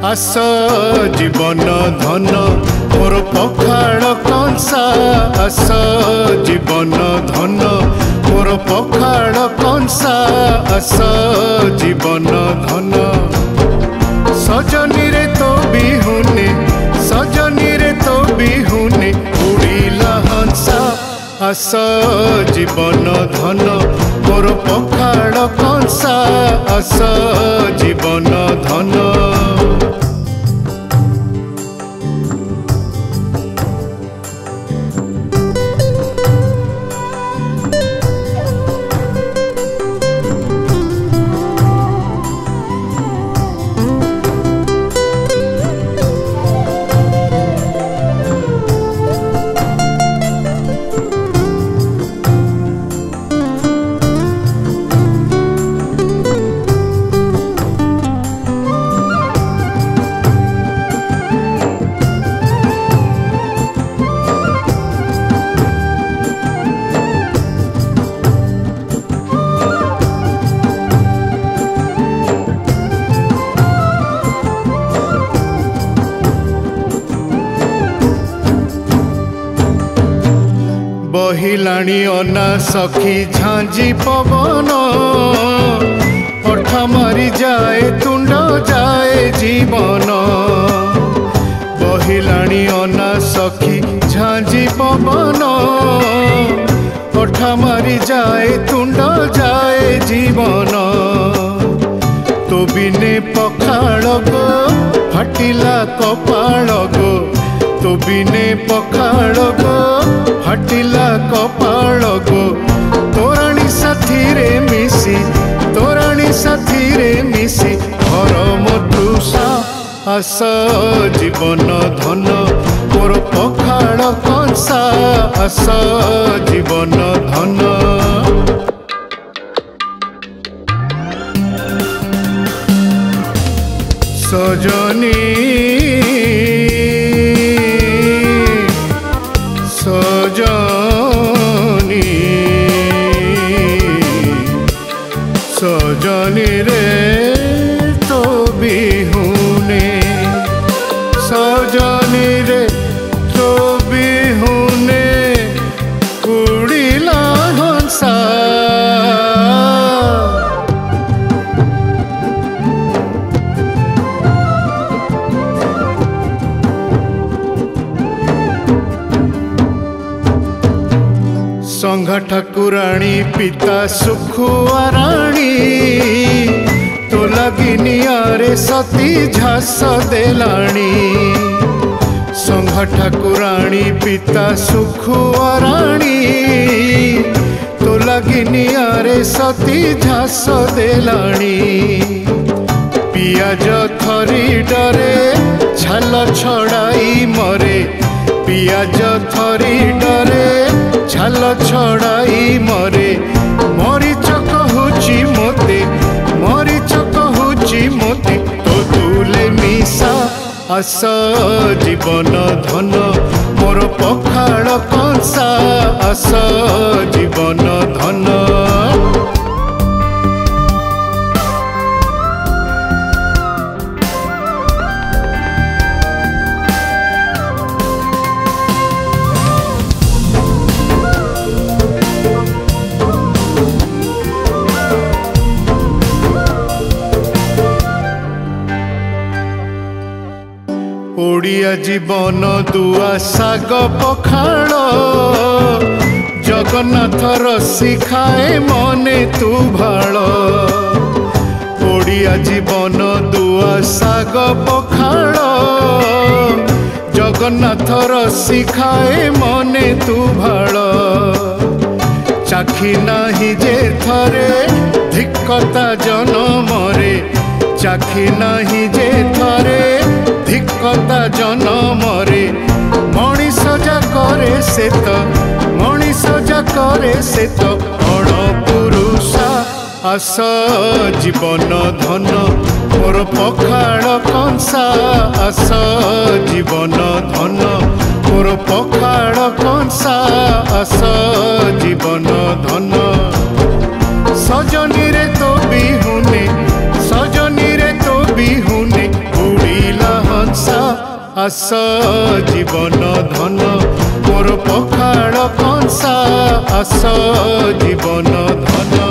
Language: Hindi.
आस जीवन धन मोर पखाड़ कंसा आस जीवन धन मोर पखाड़ कंसा आस जीवन धन सजनी रे तो बिहुने सजनी रे तो बिहुने उड़ीला हंसा आस जीवन धन मोर पखाड़ कंसा आस जीवन धन बहिलाणी अना सखी झांझी पवन अठा मारी जाए तुंड जाए जीवन बहिलाणी अना सखी झांझी पवन अठा मारी जाए तुंड जाए जीवन तो बिने पखाड़ गो फाटिला कपाळ गो तो बिने पखाड़ गो फाटिला कपाळ गो तोराणी साथी रे मिसी तोराणी साथी रे मिसी घर मतुषा आस जीवन धन मोर पखाड़ कंसा आस जीवन धन सजनी सजनी सजनी रे तो बिहुने सजनी रे तो बिहुने उड़ीला हंसा संघ ठाकुराणी पिता सुखुआराणी तो लगिनियारे सती झास देलाणी संघ ठाकुराणी पिता सुखुआराणी तो लगिनियारे सती झास देलाणी पियाज थरी डरे छाल छड़ाई मरे पियाज थरी डरे छाल छड़ाई मरे मरीच कहूची मोते मरीच कहूची मोते तो तुले मिसा आस जीवन धन मोर पखाड़ कंसा आस जीवन धन ओडिया जीवन दुआ साग पखाड़ जगन्नाथर शिखाए मने तू भाल ओडिया जीवन दुआ साग पखाड़ जगन्नाथर शिखाए मने तू भाल चाखी नाही जे थरे धिक्कता जनमरे चाखी नाही जे थरे धिक्कता जनमरे मनीष जा करे से तो मनीष जा करे से तो अणपुरुषा आस जीवन धन मोर पखाड़ कंसा आस जीवन धन मोर पखाड़ कंसा आस जीवन धन सजनी रे तो बिहुने सजनी रे तो बिहुने उड़ीला आस जीवन धन मोर पखाड़ कंसा आस जीवन धन।